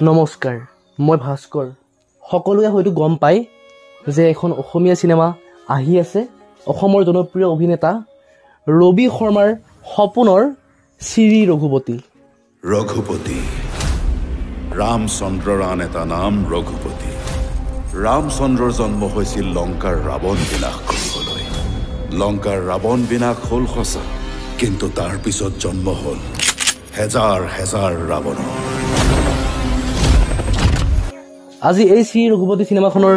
নমস্কাৰ মই ভাস্কৰ সকলোৱে হয়তো গম পায় যে এখন অসমীয়া সিনেমা আহি আছে অসমৰ জনপ্ৰিয় অভিনেতা ৰবি শৰ্মাৰ সপোনৰ শ্ৰী ৰঘুপতি ৰামচন্দ্ৰৰ আন এটা নাম ৰঘুপতি ৰামচন্দ্ৰৰ জন্ম হৈছিল লংকাৰ ৰাৱণ বিনাশ কৰিবলৈ লংকাৰ ৰাৱণ বিনাশ হ'ল সঁচা কিন্তু তাৰ পিছত জন্ম হ'ল হেজাৰ হেজাৰ ৰাৱণ আজি এই শ্ৰী ৰঘুপতি সিনেমাখনৰ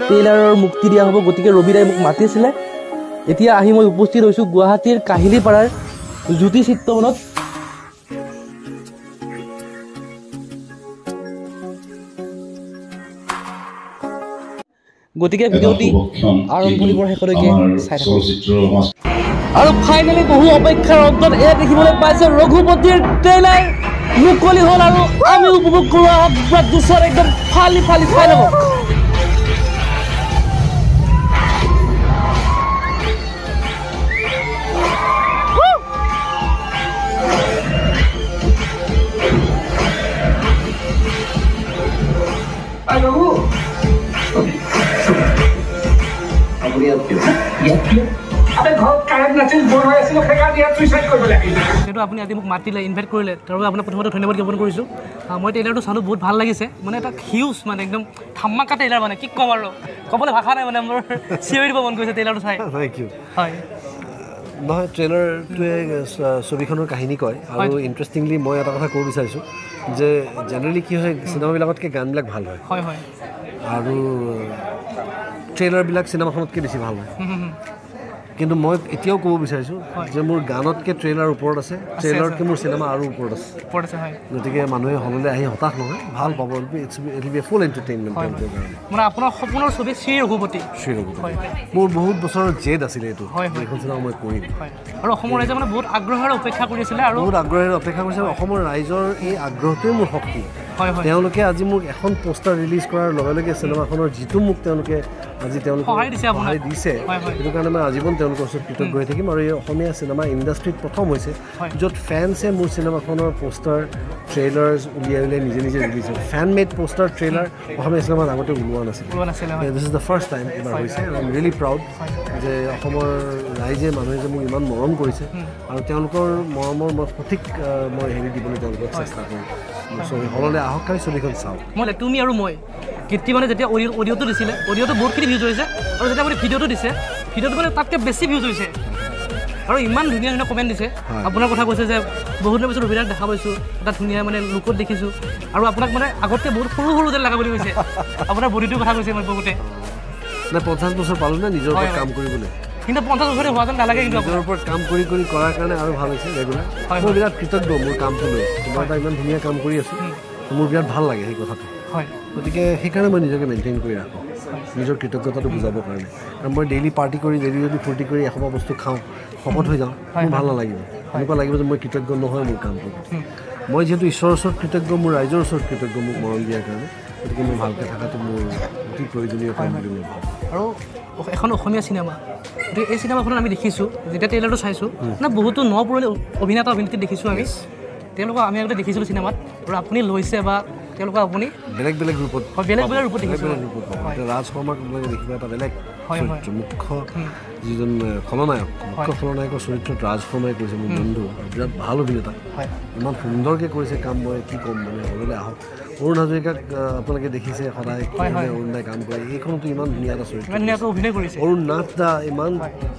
ট্ৰেইলাৰৰ মুক্তি দিয়া হ'ব গতিকে ৰবিদাই মোক মাতিছিলে এতিয়া আহি মই উপস্থিত হৈছোঁ গুৱাহাটীৰ কাহিলীপাৰাৰ জ্যোতি চিত্ৰবনত গতিকে ভিডিঅ'টি আৰম্ভণিৰ পৰা শেষলৈকে চাই থাকক আৰু ফাইনেলি বহু অপেক্ষাৰ অন্তত এয়া দেখিবলৈ পাইছে ৰঘুপতিৰ ট্ৰেইলাৰ মুকলি হ'ল আৰু আমি উপভোগ কৰোঁ আপোনাৰ দুচৰ একদম ফালি ফালি চাই ল'ব আপুনি আজি মোক মাতিলে ইনভাইট কৰিলে তাৰ বাবে আপোনাক প্ৰথমতে ধন্যবাদ জ্ঞাপন কৰিছোঁ মই ট্ৰেইলাৰটো চালোঁ বহুত ভাল লাগিছে মানে এটা হিউজ মানে একদম ধামাকা ট্ৰেইলাৰ মানে কি ক'ম আৰু ক'বলৈ ভাষা নাই মানে মোৰ চিঞৰি দিব মন কৰিছে ট্ৰেইলাৰটো চাই থেংক ইউ হয় নহয় ট্ৰেইলাৰটোৱে ছবিখনৰ কাহিনী কয় আৰু ইণ্টাৰেষ্টিংলি মই এটা কথা ক'ব বিচাৰিছোঁ যে জেনেৰেলি কি হয় চিনেমাবিলাকতকৈ গানবিলাক ভাল হয় হয় হয় আৰু ট্ৰেইলাৰবিলাক চিনেমাখনতকৈ বেছি ভাল হয় কিন্তু মই এতিয়াও ক'ব বিচাৰিছোঁ যে মোৰ গানতকৈ ট্ৰেইলাৰ ওপৰত আছে ট্ৰেইলাৰতকৈ মোৰ চিনেমা আৰু ওপৰত আছে গতিকে মানুহে হললৈ আহি হতাশ নহয় ভাল পাব ইট বি ফুল এণ্টাৰটেইনমেণ্ট তেওঁলোকৰ কাৰণে মানে আপোনাৰ সপোনৰ ছবি শ্ৰী ৰঘুপতি মোৰ বহুত বছৰৰ জেদ আছিলে এইটো এইখন চিনেমা মই কৰিম আৰু অসমৰ ৰাইজে মানে বহুত আগ্ৰহেৰে অপেক্ষা কৰিছিলে আৰু বহুত আগ্ৰহেৰে অপেক্ষা কৰিছিলে অসমৰ ৰাইজৰ এই আগ্ৰহটোৱে মোৰ শক্তি তেওঁলোকে আজি মোক এখন পোষ্টাৰ ৰিলিজ কৰাৰ লগে লগে চিনেমাখনৰ যিটো মোক তেওঁলোকে আজি তেওঁলোকে সহায় দিছে সেইটো কাৰণে মই আজীৱন তেওঁলোকৰ ওচৰত কৃতজ্ঞ হৈ থাকিম আৰু এই অসমীয়া চিনেমা ইণ্ডাষ্ট্ৰীত প্ৰথম হৈছে য'ত ফেন্সে মোৰ চিনেমাখনৰ পোষ্টাৰ ট্ৰেইলাৰ্ছ উলিয়াই নিজে নিজে ৰিলিজ হয় ফেন মেড পোষ্টাৰ ট্ৰেইলাৰ অসমীয়া চিনেমাত আগতে ওলোৱা নাছিলে this is the first time এবাৰ হৈছে আই এম ৰিয়েলি প্ৰাউড যে অসমৰ ৰাইজে মানুহে যে মোক ইমান মৰম কৰিছে আৰু তেওঁলোকৰ মৰমৰ মই সঠিক মই হেৰি দিবলৈ তেওঁলোকক চেষ্টা কৰিম হললৈ আহক খালি ছবিখন চাওক মই তুমি আৰু মই কীৰ্তি মানে যেতিয়া অডিঅ'টো দিছিলে অডিঅ'টো বহুতখিনি ভিউজ হৈছে আৰু যেতিয়া আপুনি ভিডিঅ'টো দিছে ভিডিঅ'টো মানে তাতকৈ বেছি ভিউজ হৈছে আৰু ইমান ধুনীয়া ধুনীয়া কমেণ্ট দিছে আপোনাৰ কথা কৈছে যে বহুত দিনৰ পিছত অভিনয় দেখা পাইছোঁ এটা ধুনীয়া মানে লুকত দেখিছোঁ আৰু আপোনাক মানে আগতকৈ বহুত সৰু সৰু যেন লগা বুলি কৈছে আপোনাৰ বডিটোৰ কথা কৈছে মই বহুতে নাই 50 বছৰ পালোঁ নে নিজৰ ওপৰত কাম কৰিবলৈ কিন্তু 50 বছৰে হোৱা যেন নালাগে কিন্তু নিজৰ ওপৰত কাম কৰি কৰাৰ কাৰণে আৰু ভাল হৈছে ৰেগুলাৰ মই বিৰাট কৃতজ্ঞ মোৰ কামটো লৈ মই এটা ইমান ধুনীয়া কাম কৰি আছোঁ মোৰ বিৰাট ভাল লাগে সেই কথাটো গতিকে সেইকাৰণে মই নিজকে মেইনটেইন কৰি ৰাখোঁ নিজৰ কৃতজ্ঞতাটো বুজাবৰ কাৰণে কাৰণ মই ডেইলি পাৰ্টি কৰি ডেইলি যদি ফূৰ্তি কৰি এসোপা বস্তু খাওঁ শকত হৈ যাওঁ মোৰ ভাল নালাগিব এনেকুৱা লাগিব যে মই কৃতজ্ঞ নহয় মোৰ কামটো মই যিহেতু ঈশ্বৰৰ ওচৰত কৃতজ্ঞ মোৰ ৰাইজৰ ওচৰত কৃতজ্ঞ মোক মৰম দিয়াৰ কাৰণে গতিকে মই ভালকৈ থকাটো মোৰ অতি প্ৰয়োজনীয় কাম বুলি মই ভাবোঁ আৰু এখন অসমীয়া চিনেমা গতিকে এই চিনেমাখনত আমি দেখিছোঁ যেতিয়া ট্ৰেইলাৰটো চাইছোঁ মানে বহুতো পুৰণি অভিনেতা অভিনেত্ৰী দেখিছোঁ আমি তেওঁলোকক আমি আগতে দেখিছিলোঁ চিনেমাত আৰু আপুনি লৈছে বা তেওঁলোকক আপুনি বেলেগ বেলেগ ৰূপত বেলেগ বেলেগ ৰূপত দেখিছোঁ ৰাজ শৰ্মাক আপোনালোকে দেখিব এটা বেলেগ মুখ্য যিজন মুখ্য খলনায়কৰ চৰিত্ৰত ৰাজ শৰ্মাই কৰিছে মোৰ বন্ধু বিৰাট ভাল অভিনেতা ইমান সুন্দৰকৈ কৰিছে কাম মই কি ক'ম মানে হললৈ আহক অৰুণ হাজৰিকাক আপোনালোকে দেখিছে সদায় অৰুণদাই কাম কৰে এইখনতো ইমান ধুনীয়া এটা চৰিত্ৰ অভিনয় কৰিছে অৰুণ নাথ দা ইমান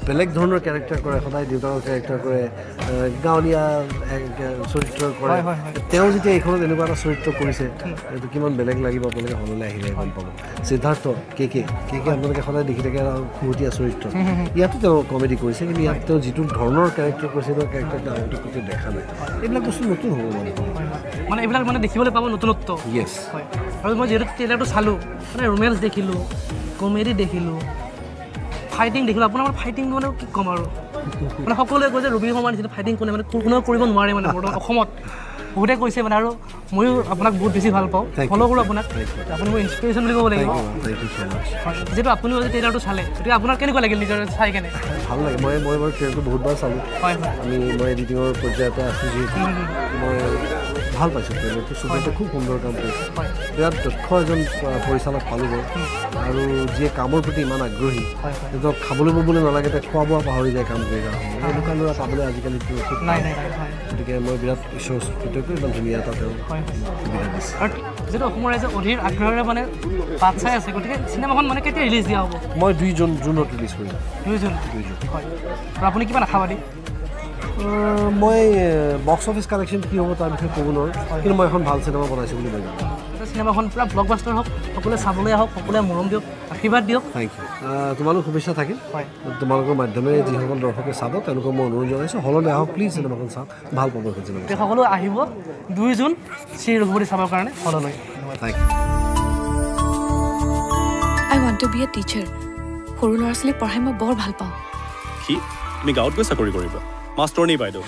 বেলেগ ধৰণৰ কেৰেক্টাৰ কৰে সদায় দেউতাকৰ কেৰেক্টাৰ কৰে গাঁৱলীয়া চৰিত্ৰ কৰে তেওঁ যেতিয়া এইখনত এনেকুৱা এটা চৰিত্ৰ কৰিছে এইটো কিমান বেলেগ লাগিব আপোনালোকে হললৈ আহিলে গম পাব সিদ্ধাৰ্থ কে আপোনালোকে সদায় দেখি থাকে খুহুতীয়া চৰিত্ৰ ইয়াতো তেওঁ কমেডি কৰিছে কিন্তু ইয়াত তেওঁ যিটো ধৰণৰ কেৰেক্টাৰ কৰিছে তেওঁৰ কেৰেক্টাৰটো আগতে কেতিয়াও দেখা নাই এইবিলাক বস্তু নতুন হ'ব মানে এইবিলাক মানে দেখিবলৈ পাব নতুনত্ব য়েছ হয় আৰু মই যিহেতু ট্ৰেইলাৰটো চালোঁ মানে ৰোমেন্স দেখিলোঁ কমেডি দেখিলোঁ ফাইটিং দেখিলোঁ আপোনাৰ মানে ফাইটিং মানে কি ক'ম আৰু মানে সকলোৱে কয় যে ৰবি শৰ্মাৰ নিচিনা ফাইটিং কোনেও কৰিব নোৱাৰে মানে বৰ্তমান অসমত বহুতে কৈছে মানে আৰু ময়ো আপোনাক বহুত বেছি ভাল পাওঁ ফ'ল' কৰোঁ আপোনাক আপুনি মোৰ ইনস্পিৰেশ্যন বুলি ক'ব লাগিব যিহেতু আপুনিও আজি ট্ৰেইলাৰটো চালে গতিকে আপোনাৰ কেনেকুৱা লাগিল নিজৰ চাই কেনে ভাল লাগে মই বাৰু ট্ৰেইলাৰটো বহুতবাৰ চালোঁ মই এডিটিঙৰ পৰ্যায়তে আছোঁ যিহেতু মই ভাল পাইছোঁ ট্ৰেইলাৰটো চুপাৰতে খুব সুন্দৰ কাম কৰিছে বিৰাট দক্ষ এজন পৰিচালক পালোগৈ আৰু যিয়ে কামৰ প্ৰতি ইমান আগ্ৰহী তেওঁক খাবলৈ ববলৈ নালাগে তেওঁ খোৱা বোৱা পাহৰি যায় কাম কৰি এনেকুৱা ল'ৰা পাবলৈ আজিকালি গতিকে মই বিৰাট ঈশ্বৰ কৃতজ্ঞ ইমান ধুনীয়া এটা তেওঁ সুবিধা দিছে আৰু যিটো অসমৰ ৰাইজে অধীৰ আগ্ৰহেৰে মানে বাট চাই আছে গতিকে চিনেমাখন মানে কেতিয়া ৰিলিজ দিয়া হ'ব মই 2 জুনত ৰিলিজ কৰিম 2 জুন হয় আৰু আপুনি কিমান আশাবাদী মই বক্স অফিচ কালেকশ্যন কি হ'ব তাৰ বিষয়ে ক'ব নোৱাৰোঁ কিন্তু মই এখন ভাল চিনেমা বনাইছোঁ বুলি মই জানো চিনেমাখন পূৰা ব্লকবাষ্টাৰ হওক সকলোৱে চাবলৈ আহক সকলোৱে মৰম দিয়ক আশীৰ্বাদ দিয়ক থেংক ইউ তোমালোক শুভেচ্ছা থাকিল তোমালোকৰ মাধ্যমেৰে যিসকল দৰ্শকে চাব তেওঁলোকক মই অনুৰোধ জনাইছোঁ হললৈ আহক প্লিজ চিনেমাখন চাওক ভাল পাব চিনেমা সকলো আহিব 2 জুন শ্ৰী ৰঘুপতি চাবৰ কাৰণে হললৈ thank you I want to be a teacher সৰু ল'ৰা ছোৱালীক পঢ়াই মই বৰ ভাল পাওঁ কি তুমি গাঁৱত গৈ চাকৰি কৰিবা মাষ্টৰনী বাইদেউ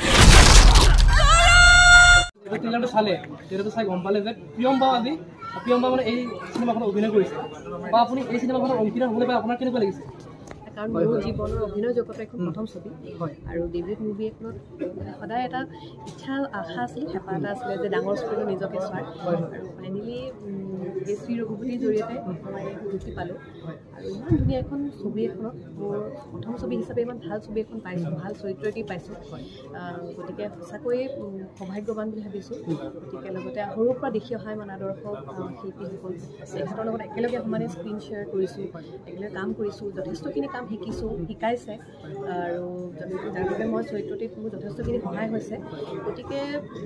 ট্ৰেইলাৰটো চালে ট্ৰেইলাৰটো চাই গম পালে যে প্ৰিয়ম বা মানে এই চিনেমাখনত অভিনয় কৰিছে বা আপুনি এই চিনেমাখনত অংকিত হ'বলৈ পাই আপোনাৰ কেনেকুৱা লাগিছে কাৰণ মোৰ জীৱনৰ অভিনয় জগতৰ এখন প্ৰথম ছবি আৰু ডেবিউট মুভি এখনত সদায় এটা ইচ্ছা আশা আছিল হেঁপাহ এটা আছিলে যে ডাঙৰ স্ক্ৰীণত নিজকে চোৱাৰ আৰু ফাইনেলি এই শ্ৰী ৰঘুপতিৰ জৰিয়তে মই সুযোগ পালোঁ আৰু ইমান ধুনীয়া এখন ছবি এখনত মোৰ প্ৰথম ছবি হিচাপে ইমান ভাল ছবি এখন পাইছোঁ ভাল চৰিত্ৰ এটি পাইছোঁ গতিকে সঁচাকৈয়ে সৌভাগ্যৱান বুলি ভাবিছোঁ গতিকে লগতে সৰুৰ পৰা দেখি অহা ইমান আদৰ্শ শিল্পীসকল তেখেতৰ লগত একেলগে সমানে স্ক্ৰীণ শ্বেয়াৰ কৰিছোঁ একেলগে কাম কৰিছোঁ যথেষ্টখিনি কাম শিকিছোঁ শিকাইছে আৰু যাৰ বাবে মই চৰিত্ৰটিত মোৰ যথেষ্টখিনি সহায় হৈছে গতিকে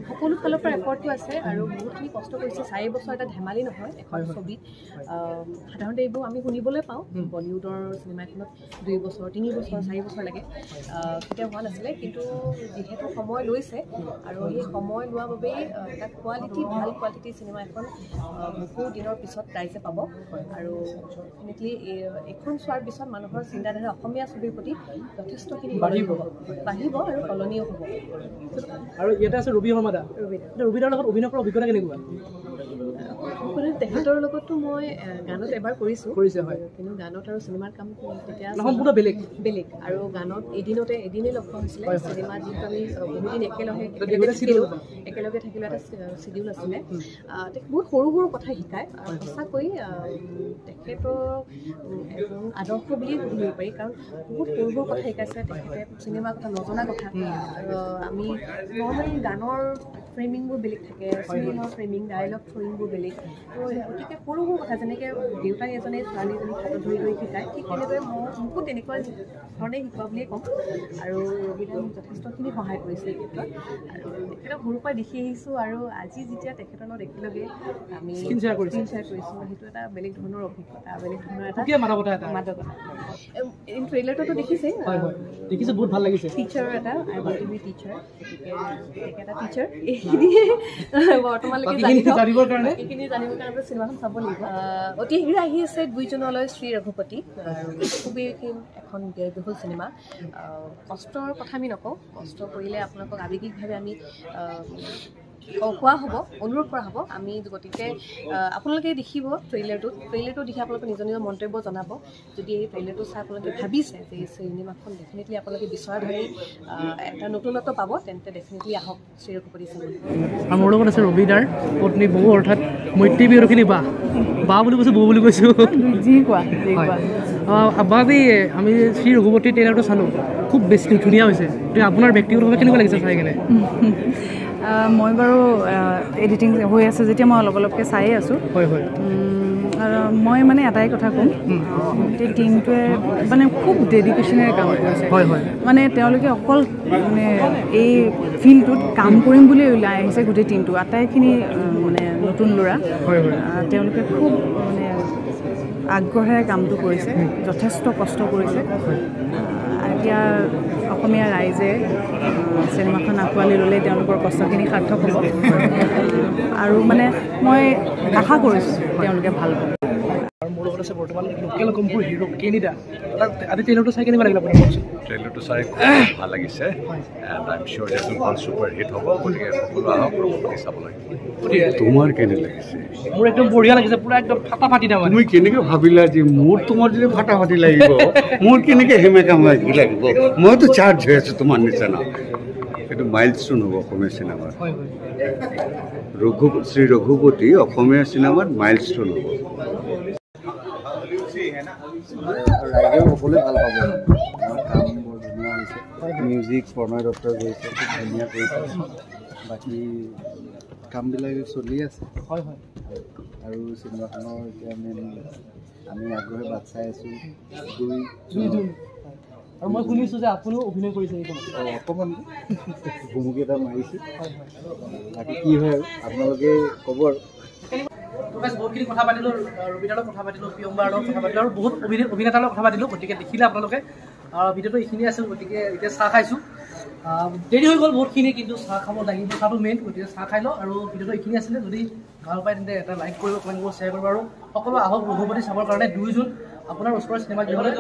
সকলো ফালৰ পৰা এফৰ্টটো আছে আৰু বহুতখিনি কষ্ট কৰিছে 4 বছৰ এটা ধেমালি নহয় এখন ছবিত সাধাৰণতে এইবোৰ আমি শুনিবলৈ পাওঁ বলিউডৰ চিনেমা এখনত 2 বছৰ 3 বছৰ 4 বছৰ লাগে কেতিয়া হোৱা নাছিলে কিন্তু যিহেতু সময় লৈছে আৰু সেই সময় লোৱাৰ বাবেই এটা ভাল কোৱালিটি চিনেমা এখন বহু দিনৰ পিছত ৰাইজে পাব আৰু ডেফিনেটলি এখন চোৱাৰ পিছত মানুহৰ চিন্তাধাৰা অসমীয়া ছবিৰ প্ৰতি যথেষ্টখিনি বাঢ়িব আৰু সলনিও হ'ব আৰু ইয়াতে আছে ৰবি শৰ্মা ৰবিদাৰ লগত অভিনয় কৰাৰ অভিজ্ঞতা কেনেকুৱা তেখেতৰ লগতো মই গানত এবাৰ কৰিছোঁ কিন্তু গানত আৰু চিনেমাৰ কাম তেতিয়া বেলেগ আৰু গানত এদিনেই লগ পোৱা হৈছিলে চিনেমা যিহেতু আমি বহুদিন একেলগে থাকিলোঁ এটা চিডিউল আছিলে বহুত সৰু কথা শিকায় সঁচাকৈ তেখেতৰ আদৰ্শ বুলি ধৰিব পাৰি কাৰণ বহুত সৰু কথা শিকাইছে তেখেতে চিনেমাৰ কথা নজনা কথা আমি নৰ্মেলি গানৰ ফ্ৰেমিংবোৰ বেলেগ থাকে চিনেমাৰ ফ্ৰেমিং ডায়লগ ফ্ৰেমিংবোৰ বেলেগ গতিকে সৰু কথা যেনেকৈ দেউতাই এজনে ছোৱালীজনীক হাতত ধৰি শিকায় ঠিক তেনেদৰে মোকো তেনেকুৱা ধৰণে শিকোৱা বুলিয়ে ক'ম আৰু ৰবিদাই মোক যথেষ্টখিনি সহায় কৰিছে এই ক্ষেত্ৰত আৰু তেখেতক সৰুৰ পৰা দেখি আহিছোঁ আৰু আজি যেতিয়া তেখেতৰ লগত একেলগে আমি স্ক্ৰীণ শ্বেয়াৰ কৰিছোঁ সেইটো এটা বেলেগ ধৰণৰ অভিজ্ঞতা বেলেগ ধৰণৰ এটা মাদকতা ট্ৰেইলাৰটো দেখিছেই বহুত ভাল লাগিছে টিচাৰ এটা আই ৱান্ট টু বি টিচাৰ গতিকে তেখেত টিচাৰ এইখিনিয়ে বৰ্তমানলৈকে জানিবৰ কাৰণে চিনেমাখন চাব লাগিব অতি শীঘ্ৰে আহি আছে 2 জুনলৈ শ্ৰী ৰঘুপতি আৰু খুবেই এখন ব্যয়বহুল চিনেমা কষ্টৰ কথা আমি নকওঁ কষ্ট কৰিলে আপোনালোকক আৱেগিকভাৱে আমি কোৱা হ'ব অনুৰোধ কৰা হ'ব আমি গতিকে আপোনালোকে দেখিব ট্ৰেইলাৰটো দেখি আপোনালোকে নিজৰ মন্তব্য জনাব যদি এই ট্ৰেইলাৰটো চাই আপোনালোকে ভাবিছে যে এই চিনেমাখন ডেফিনেটলি আপোনালোকে বিচৰা ধৰি এটা নতুনত্ব পাব তেন্তে ডেফিনেটলি আহক শ্ৰী ৰঘুপতি চাবলৈ আৰু মোৰ লগত আছে ৰবিদাৰ পত্নী বৌ অৰ্থাৎ মৈত্ৰী বিৰখিনি বা বুলি কৈছোঁ বৌ বুলি কৈছোঁ যি কোৱা বাবি আমি শ্ৰী ৰঘুপতি ট্ৰেইলাৰটো চালোঁ খুব বেছি ধুনীয়া হৈছে গতিকে আপোনাৰ ব্যক্তিগতভাৱে কেনেকুৱা লাগিছে চাই কিনে মই বাৰু এডিটিং হৈ আছে যেতিয়া মই অলপকৈ চায়ে আছোঁ মই মানে এটাই কথা ক'ম গোটেই টিমটোৱে মানে খুব ডেডিকেশ্যনেৰে কাম কৰিছে মানে তেওঁলোকে অকল মানে এই ফিল্ডটোত কাম কৰিম বুলি ওলাই আহিছে গোটেই টিমটো আটাইখিনি মানে নতুন ল'ৰা তেওঁলোকে খুব মানে আগ্ৰহেৰে কামটো কৰিছে যথেষ্ট কষ্ট কৰিছে এতিয়া অসমীয়া ৰাইজে চিনেমাখন আঁকোৱালি ল'লে তেওঁলোকৰ কষ্টখিনি সাৰ্থক হ'ব আৰু মানে মই আশা কৰিছোঁ তেওঁলোকে ভাল পাব আৰু মোৰ লগত আছে বৰ্তমান লোকেল কম্পোৰ হিৰো কেনিদা আজি ট্ৰেইলাৰটো চাই কেনেকুৱা লাগিল আপোনাৰ ট্ৰেইলাৰটো চাই ভাল লাগিছে এণ্ড আই এম চিয়'ৰ যে ভাল ছুপাৰ হিট হ'ব গতিকে সকলো আহক ৰঘুপতি চাব লাগিব তোমাৰ কেনে লাগিছে মোৰ একদম বঢ়িয়া লাগিছে পুৰা একদম ফাটাফাটি দাম তুমি কেনেকৈ ভাবিলা যে মোৰ তোমাৰ যদি ফাটাফাটি লাগিব মোৰ কেনেকৈ হেমেকাম লাগিব মইতো চাৰ্জ হৈ আছোঁ তোমাৰ নিচিনা এইটো মাইলষ্টोन হ'ব অসমীয়া চিনেমাৰ শ্ৰী ৰঘুপতি অসমীয়া চিনেমাত মাইলষ্টोन হ'ব ৰাইজে সকলোৱে ভাল পাব আমাৰ কাম বৰ ধুনীয়া হৈছে মিউজিক প্ৰণয় দত্তই গৈছে খুব ধুনীয়া কৰিছে বাকী কামবিলাক চলি আছে আৰু চিনেমাখনৰ এতিয়া আমি আগ্ৰহে বাট চাই আছোঁ 2 জুন আৰু মই শুনিছোঁ যে আপুনিও অভিনয় কৰিছে অকণমান ভুমুকি এটা মাৰিছে বাকী কি হয় আৰু আপোনালোকে ক'ব আৰু বহুতখিনি কথা পাতিলোঁ ৰবিদাৰ লগত কথা পাতিলোঁ প্ৰিয়ম্বাৰ লগত কথা পাতিলোঁ আৰু বহুত অভিনেতাৰ লগত কথা পাতিলোঁ গতিকে দেখিলে আপোনালোকে ভিডিঅ'টো এইখিনি আছিল গতিকে এতিয়া চাহ খাইছোঁ দেৰি হৈ গ'ল বহুতখিনি কিন্তু চাহ খাব লাগিব চাহটো মেইন গতিকে চাহ খাই লওঁ আৰু ভিডিঅ'টো এইখিনি আছিলে যদি ভাল পায় তেন্তে এটা লাইক কৰিব কমেণ্ট কৰিব শ্বেয়াৰ কৰিব আৰু সকলো আহক ৰঘুপতি চাবৰ কাৰণে 2 জুন আপোনাৰ ওচৰৰ চিনেমা গৃহলৈ